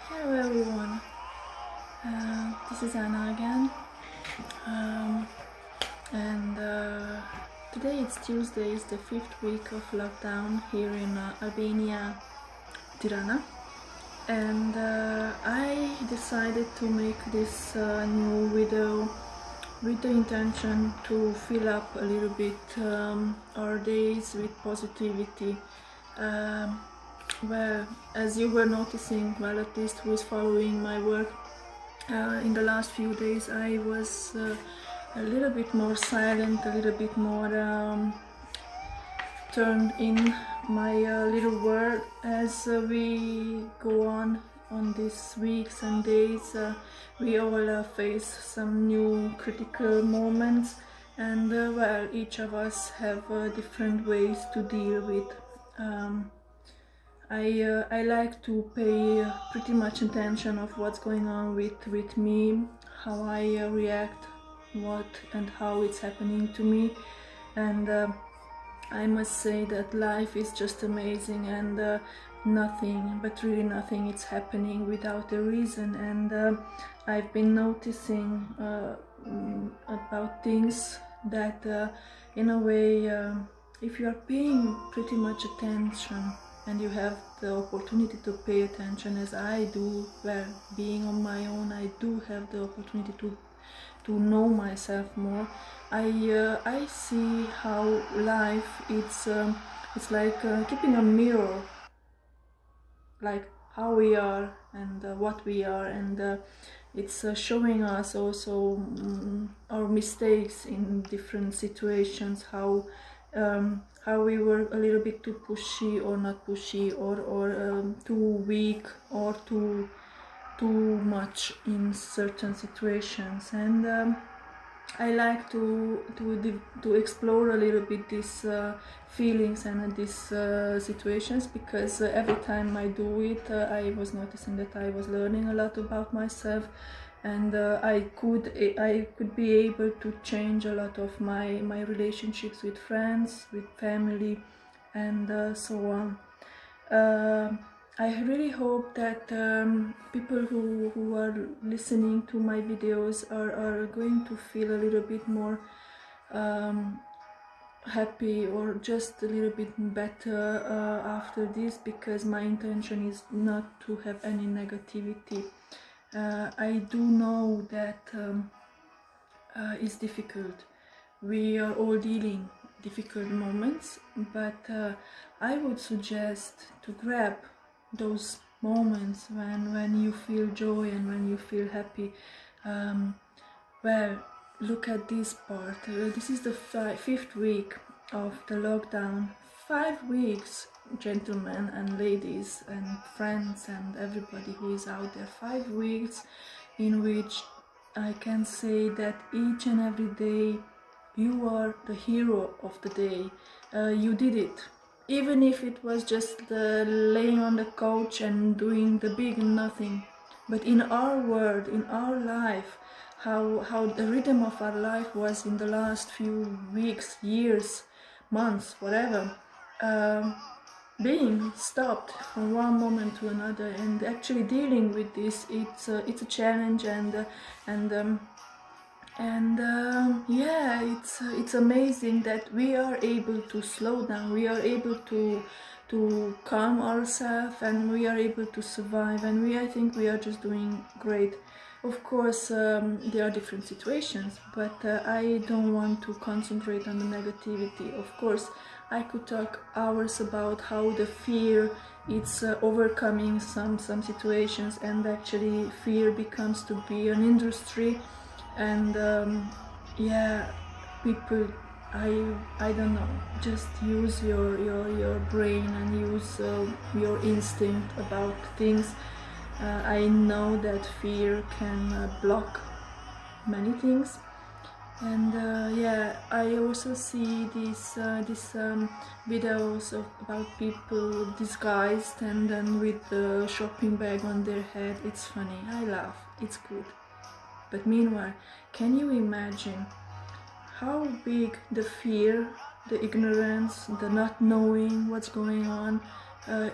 Hello everyone, this is Anna again, and today it's Tuesday, it's the 5th week of lockdown here in Albania, Tirana, and I decided to make this new video with the intention to fill up a little bit our days with positivity. Well, as you were noticing, well, at least who is following my work, in the last few days I was a little bit more silent, a little bit more turned in my little world. As we go on these weeks and days, we all face some new critical moments, and well, each of us have different ways to deal with. I like to pay pretty much attention of what's going on with me, how I react, what and how it's happening to me, and I must say that life is just amazing, and nothing, but really nothing, is happening without a reason. And I've been noticing about things that in a way, if you are paying pretty much attention and you have the opportunity to pay attention, as I do, well, being on my own, I do have the opportunity to know myself more. I see how life, it's like keeping a mirror, like how we are and what we are, and it's showing us also our mistakes in different situations, how we were a little bit too pushy or not pushy, or too weak or too much in certain situations. And I like to explore a little bit these feelings and these situations, because every time I do it, I was noticing that I was learning a lot about myself, and I could be able to change a lot of my relationships with friends, with family, and so on. I really hope that people who are listening to my videos are going to feel a little bit more happy, or just a little bit better after this, because my intention is not to have any negativity. I do know that it's difficult. We are all dealing difficult moments, but I would suggest to grab those moments when you feel joy and when you feel happy. Well, look at this part. This is the 5th week of the lockdown. 5 weeks, gentlemen and ladies and friends and everybody who is out there. 5 weeks in which I can say that each and every day you are the hero of the day. You did it. Even if it was just laying on the couch and doing the big nothing. But in our world, in our life, how the rhythm of our life was in the last few weeks, years, months, whatever, being stopped from one moment to another, and actually dealing with this, it's a challenge, and yeah, it's amazing that we are able to slow down, we are able to calm ourselves, and we are able to survive, and I think we are just doing great. Of course, there are different situations, but I don't want to concentrate on the negativity. Of course, I could talk hours about how the fear, it's overcoming some situations, and actually fear becomes to be an industry. And yeah, people, I don't know, just use your brain and use your instinct about things. I know that fear can block many things, and yeah, I also see these videos about people disguised and then with the shopping bag on their head. It's funny, I laugh, it's good. But meanwhile, can you imagine how big the fear, the ignorance, the not knowing what's going on,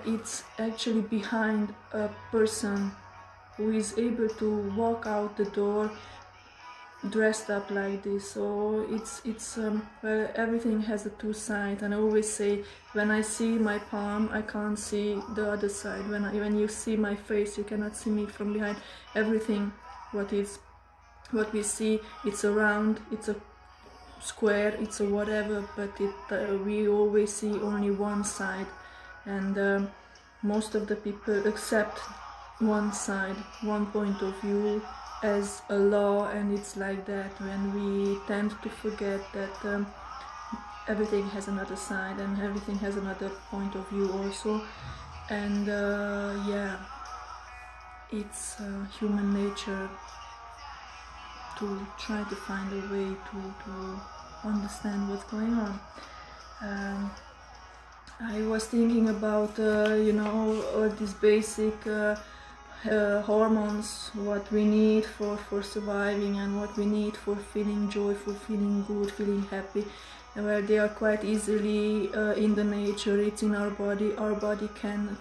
it's actually behind a person who is able to walk out the door dressed up like this. So it's well, everything has a two sides, and I always say, when I see my palm, I can't see the other side. When you see my face, you cannot see me from behind. Everything what we see, it's a round, it's a square, it's a whatever, but we always see only one side, and most of the people accept one side, one point of view as a law, and it's like that, when we tend to forget that everything has another side and everything has another point of view also. And yeah, it's human nature to try to find a way to understand what's going on. I was thinking about you know, all these basic hormones, what we need for surviving, and what we need for feeling joyful, feeling good, feeling happy, and where they are quite easily in the nature. It's in our body. Our body can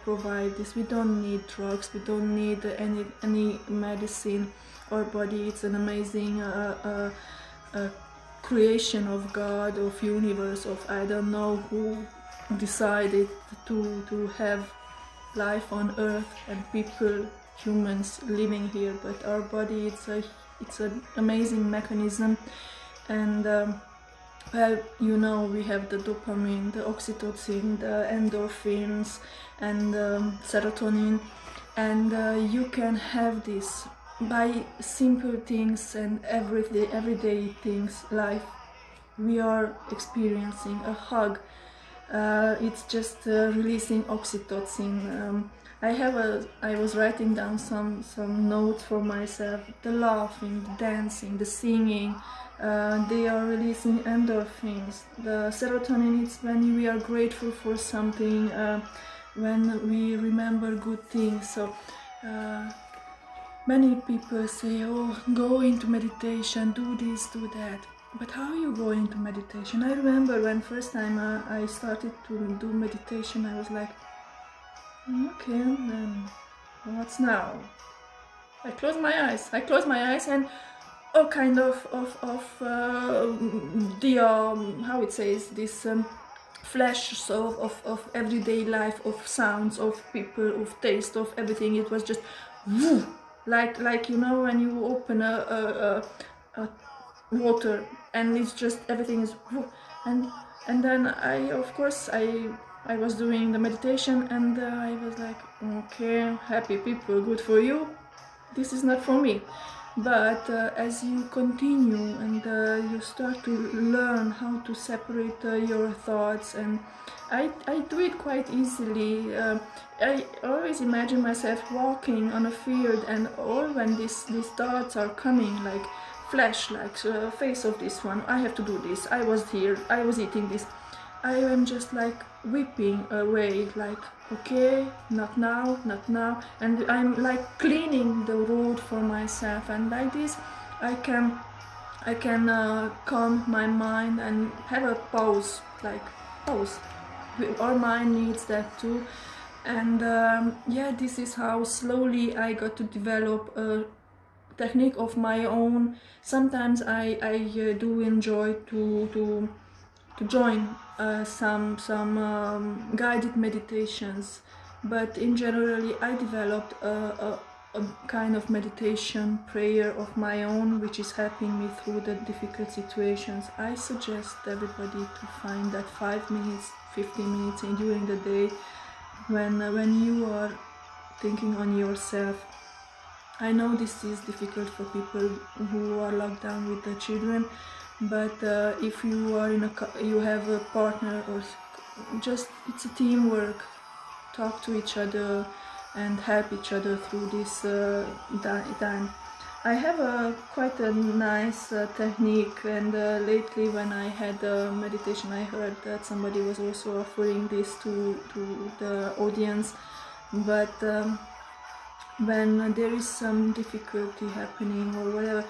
provide this. We don't need drugs, we don't need any medicine. Our body, it's an amazing creation of God, of universe, of I don't know who decided to have life on earth and people, humans living here. But our body, it's an amazing mechanism. And well, you know, we have the dopamine, the oxytocin, the endorphins, and serotonin, and you can have this by simple things and everyday things. Life we are experiencing, a hug, it's just releasing oxytocin. I was writing down some notes for myself. The laughing, the dancing, the singing, they are releasing endorphins. The serotonin, it's when we are grateful for something, when we remember good things. So many people say, oh, go into meditation, do this, do that. But how you go into meditation? I remember when first time I started to do meditation, I was like, okay, then what's now? I close my eyes and all kind of how it says, this flash of everyday life, of sounds, of people, of taste, of everything. It was just woo, like you know, when you open a water and it's just everything is woo. And then I was doing the meditation, and I was like, okay, happy people, good for you, this is not for me. But as you continue and you start to learn how to separate your thoughts, and I do it quite easily. I always imagine myself walking on a field, and all when these thoughts are coming, like flash, like face of this one, I have to do this, I was here, I was eating this, I am just like whipping away, like, okay, not now, not now, and I'm like cleaning the road for myself. And like this I can calm my mind and have a pause, like pause. Our mind needs that too. And yeah, this is how slowly I got to develop a technique of my own. Sometimes I do enjoy to join some guided meditations, but in generally I developed a kind of meditation prayer of my own, which is helping me through the difficult situations. I suggest everybody to find that 5 minutes, 15 minutes during the day when you are thinking on yourself. I know this is difficult for people who are locked down with the children, but if you are you have a partner, or just it's a teamwork, talk to each other and help each other through this time. I have quite a nice technique, and lately when I had meditation, I heard that somebody was also offering this to the audience. But when there is some difficulty happening or whatever,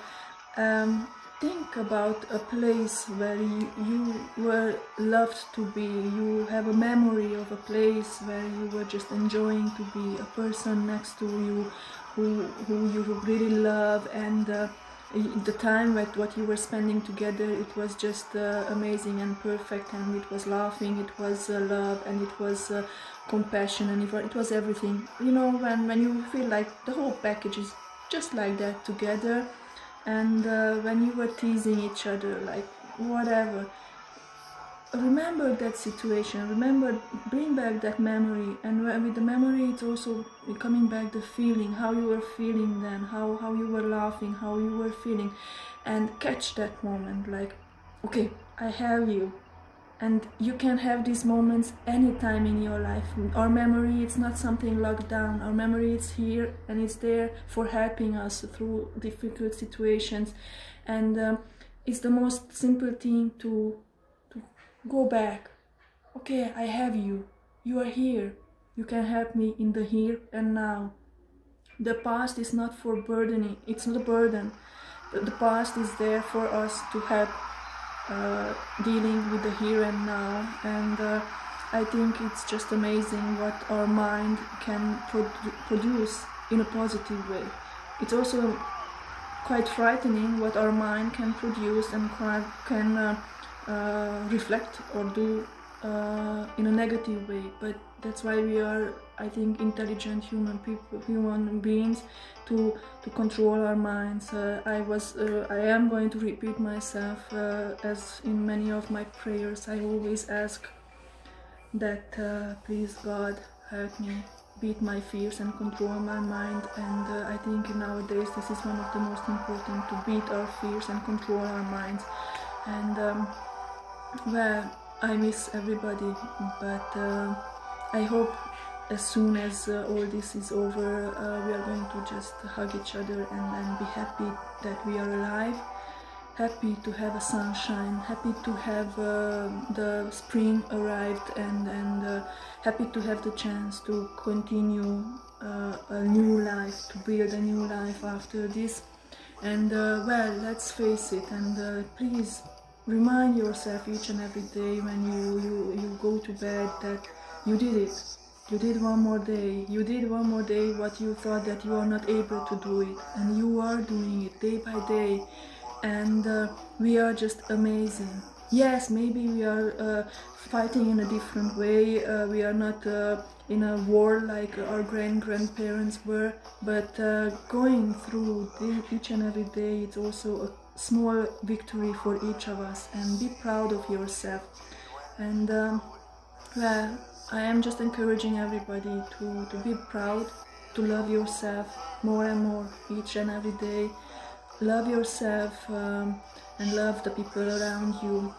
think about a place where you were loved to be. You have a memory of a place where you were just enjoying to be, a person next to you, who you really love, and the time with what you were spending together, it was just amazing and perfect, and it was laughing, it was love, and it was compassion, and it was everything. You know, when you feel like the whole package is just like that together, and when you were teasing each other, like whatever, remember that situation, remember, bring back that memory, and with the memory it's also coming back the feeling, how you were feeling then, how you were laughing, how you were feeling, and catch that moment, like, okay, I have you, and you can have these moments anytime in your life. Our memory, it's not something locked down, our memory is here, and it's there for helping us through difficult situations, and it's the most simple thing to go back. Okay, I have you. You are here. You can help me in the here and now. The past is not for burdening. It's not a burden. The past is there for us to help dealing with the here and now. And I think it's just amazing what our mind can produce in a positive way. It's also quite frightening what our mind can produce and can reflect or do in a negative way, but that's why we are, I think, intelligent human beings, to control our minds. I am going to repeat myself, as in many of my prayers I always ask that please God, help me beat my fears and control my mind, and I think nowadays this is one of the most important, to beat our fears and control our minds. And well, I miss everybody, but I hope as soon as all this is over, we are going to just hug each other and be happy that we are alive, happy to have a sunshine, happy to have the spring arrived, and happy to have the chance to continue a new life, to build a new life after this. And well, let's face it, and please remind yourself each and every day when you go to bed that you did it. You did one more day. You did one more day what you thought that you are not able to do it. And you are doing it day by day. And we are just amazing. Yes, maybe we are fighting in a different way. We are not in a war like our grandparents were. But going through each and every day, it's also a small victory for each of us, and be proud of yourself. And well, I am just encouraging everybody to be proud, to love yourself more and more each and every day. Love yourself and love the people around you.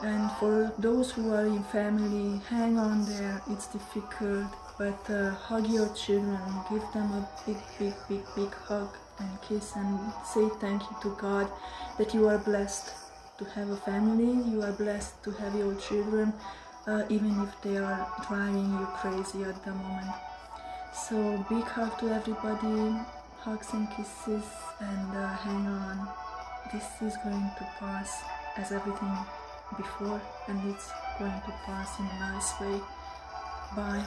And for those who are in family, hang on there, it's difficult, but hug your children, give them a big hug and kiss, and say thank you to God that you are blessed to have a family, you are blessed to have your children, even if they are driving you crazy at the moment. So big hug to everybody, hugs and kisses, and hang on. This is going to pass as everything before, and it's going to pass in a nice way. Bye.